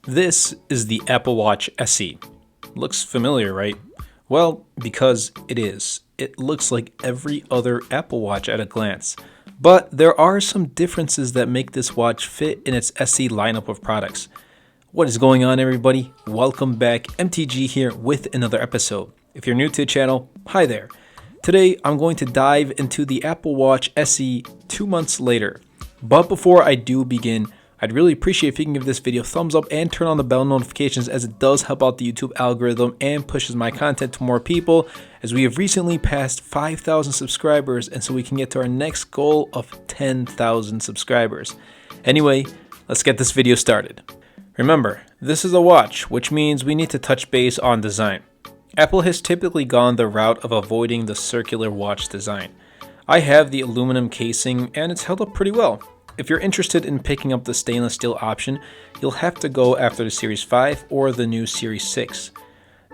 This is the Apple Watch SE. Looks familiar, right? Well, because it is. It looks like every other Apple Watch at a glance. But there are some differences that make this watch fit in its SE lineup of products. What is going on, everybody? Welcome back. MTG here with another episode. If you're new to the channel, hi there. Today, I'm going to dive into the Apple Watch SE 2 months later. But before I do begin, I'd really appreciate if you can give this video a thumbs up and turn on the bell notifications, as it does help out the YouTube algorithm and pushes my content to more people, as we have recently passed 5,000 subscribers, and so we can get to our next goal of 10,000 subscribers. Anyway, let's get this video started. Remember, this is a watch, which means we need to touch base on design. Apple has typically gone the route of avoiding the circular watch design. I have the aluminum casing and it's held up pretty well. If you're interested in picking up the stainless steel option, you'll have to go after the Series 5 or the new Series 6.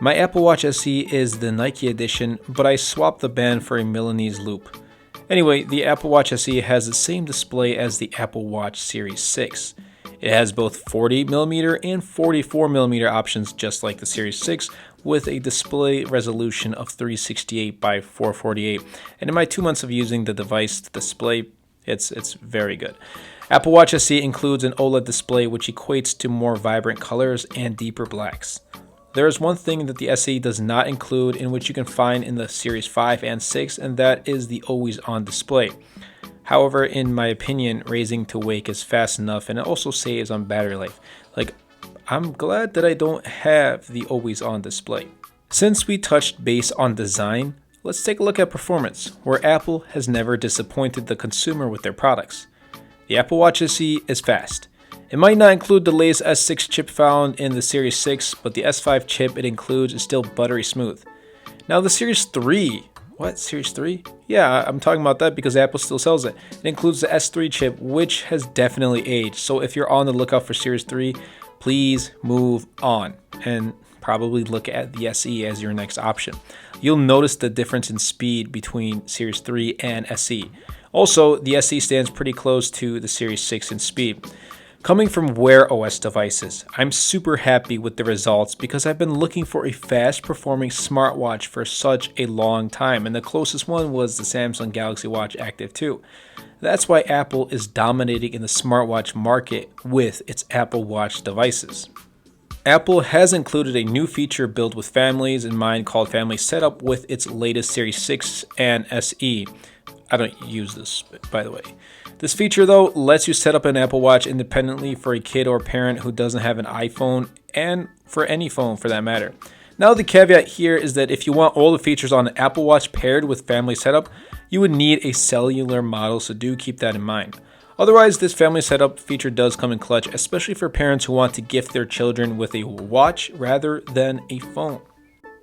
My Apple Watch SE is the Nike edition, but I swapped the band for a Milanese loop. Anyway, the Apple Watch SE has the same display as the Apple Watch Series 6. It has both 40mm and 44mm options, just like the Series 6, with a display resolution of 368 by 448. And in my 2 months of using the device, the display, it's very good. Apple Watch SE includes an OLED display, which equates to more vibrant colors and deeper blacks. There is one thing that the SE does not include, in which you can find in the Series 5 and 6, and that is the always-on display. However, in my opinion, raising to wake is fast enough, and it also saves on battery life. I'm glad that I don't have the always-on display. Since we touched base on design, let's take a look at performance, where Apple has never disappointed the consumer with their products. The Apple Watch SE is fast. It might not include the latest S6 chip found in the Series 6, but the S5 chip it includes is still buttery smooth. Now the Series 3, what, Series 3? Yeah, I'm talking about that because Apple still sells it. It includes the S3 chip, which has definitely aged, so if you're on the lookout for Series 3, please move on and probably look at the SE as your next option. You'll notice the difference in speed between Series 3 and SE. Also, the SE stands pretty close to the Series 6 in speed. Coming from Wear OS devices, I'm super happy with the results because I've been looking for a fast-performing smartwatch for such a long time, and the closest one was the Samsung Galaxy Watch Active 2. That's why Apple is dominating in the smartwatch market with its Apple Watch devices. Apple has included a new feature built with families in mind called Family Setup with its latest Series 6 and SE. I don't use this, by the way. This feature, though, lets you set up an Apple Watch independently for a kid or parent who doesn't have an iPhone, and for any phone for that matter. Now, the caveat here is that if you want all the features on an Apple Watch paired with Family Setup, you would need a cellular model, so do keep that in mind. Otherwise, this Family Setup feature does come in clutch, especially for parents who want to gift their children with a watch rather than a phone.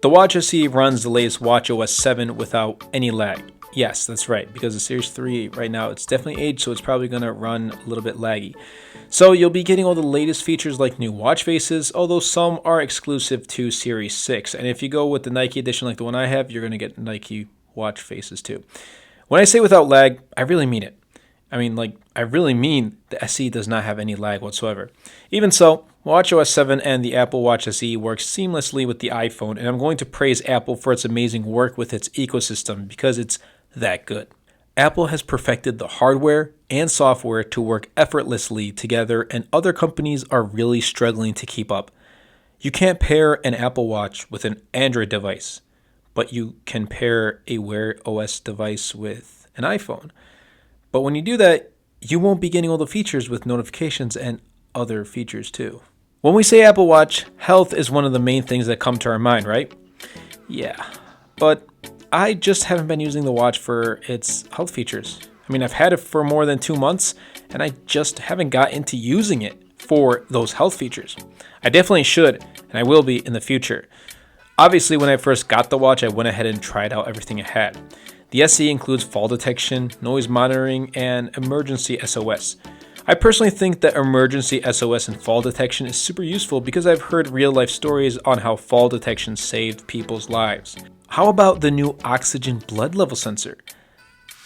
The Watch SE runs the latest watchOS 7 without any lag. Yes, that's right, because the Series 3 right now, it's definitely aged, so it's probably going to run a little bit laggy. So you'll be getting all the latest features like new watch faces, although some are exclusive to Series 6. And if you go with the Nike edition like the one I have, you're going to get Nike watch faces too. When I say without lag, I really mean it. I really mean the SE does not have any lag whatsoever. Even so, watchOS 7 and the Apple Watch SE work seamlessly with the iPhone, and I'm going to praise Apple for its amazing work with its ecosystem because it's that good. Apple has perfected the hardware and software to work effortlessly together, and other companies are really struggling to keep up. You can't pair an Apple Watch with an Android device, but you can pair a Wear OS device with an iPhone. But when you do that, you won't be getting all the features with notifications and other features too. When we say Apple Watch, health is one of the main things that come to our mind, right? Yeah, but I just haven't been using the watch for its health features. I've had it for more than 2 months, and I just haven't got into using it for those health features. I definitely should, and I will be in the future. Obviously, when I first got the watch, I went ahead and tried out everything it had. The SE includes fall detection, noise monitoring, and emergency SOS. I personally think that emergency SOS and fall detection is super useful because I've heard real-life stories on how fall detection saved people's lives. How about the new oxygen blood level sensor?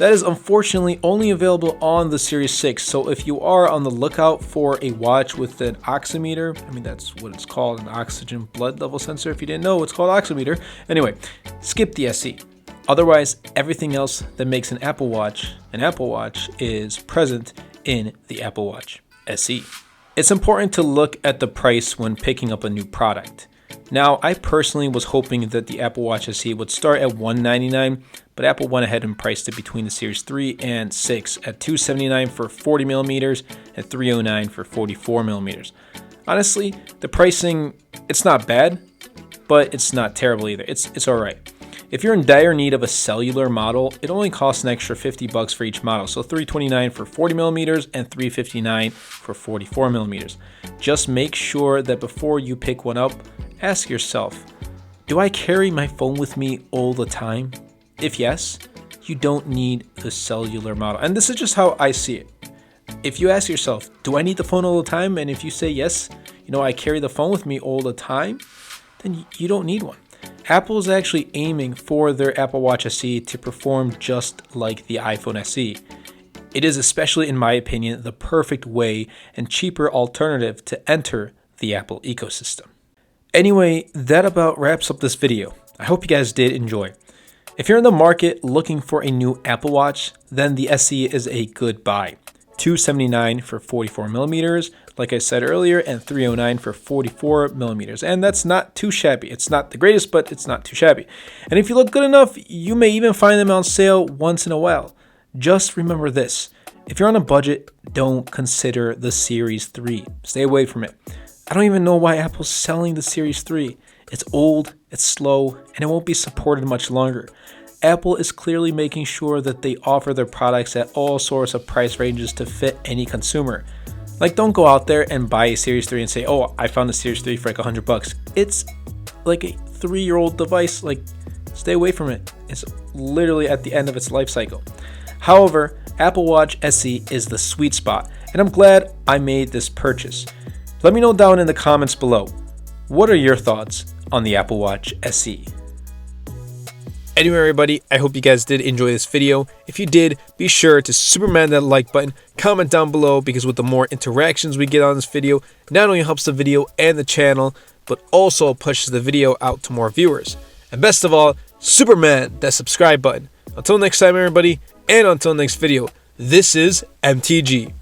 That is unfortunately only available on the Series 6, so if you are on the lookout for a watch with an oximeter, I mean that's what it's called, an oxygen blood level sensor. If you didn't know, it's called oximeter. Anyway, skip the SE. Otherwise, everything else that makes an Apple Watch is present in the Apple Watch SE. It's important to look at the price when picking up a new product. Now, I personally was hoping that the Apple Watch SE would start at $199, but Apple went ahead and priced it between the Series 3 and 6 at $279 for 40 millimeters and $309 for 44 millimeters. Honestly, the pricing, it's not bad, but it's not terrible either. It's all right. If you're in dire need of a cellular model, it only costs an extra $50 for each model. So $329 for 40 millimeters and $359 for 44 millimeters. Just make sure that before you pick one up, ask yourself, do I carry my phone with me all the time? If yes, you don't need the cellular model. And this is just how I see it. If you ask yourself, do I need the phone all the time? And if you say yes, I carry the phone with me all the time, then you don't need one. Apple is actually aiming for their Apple Watch SE to perform just like the iPhone SE. It is, especially in my opinion, the perfect way and cheaper alternative to enter the Apple ecosystem. Anyway, that about wraps up this video. I hope you guys did enjoy. If you're in the market looking for a new Apple Watch, then the SE is a good buy. $279 for 44 millimeters, like I said earlier, and $309 for 44 millimeters. And that's not too shabby. It's not the greatest, but it's not too shabby. And if you look good enough, you may even find them on sale once in a while. Just remember this. If you're on a budget, don't consider the Series 3. Stay away from it. I don't even know why Apple's selling the Series 3. It's old, it's slow, and it won't be supported much longer. Apple is clearly making sure that they offer their products at all sorts of price ranges to fit any consumer. Like, don't go out there and buy a Series 3 and say, oh, I found a Series 3 for like $100. It's like a 3-year-old device. Like, stay away from it. It's literally at the end of its life cycle. However, Apple Watch SE is the sweet spot, and I'm glad I made this purchase. Let me know down in the comments below. What are your thoughts on the Apple Watch SE? Anyway, everybody, I hope you guys did enjoy this video. If you did, be sure to Superman that like button, comment down below, because with the more interactions we get on this video, not only helps the video and the channel, but also pushes the video out to more viewers. And best of all, Superman that subscribe button. Until next time, everybody, and until next video, this is MTG.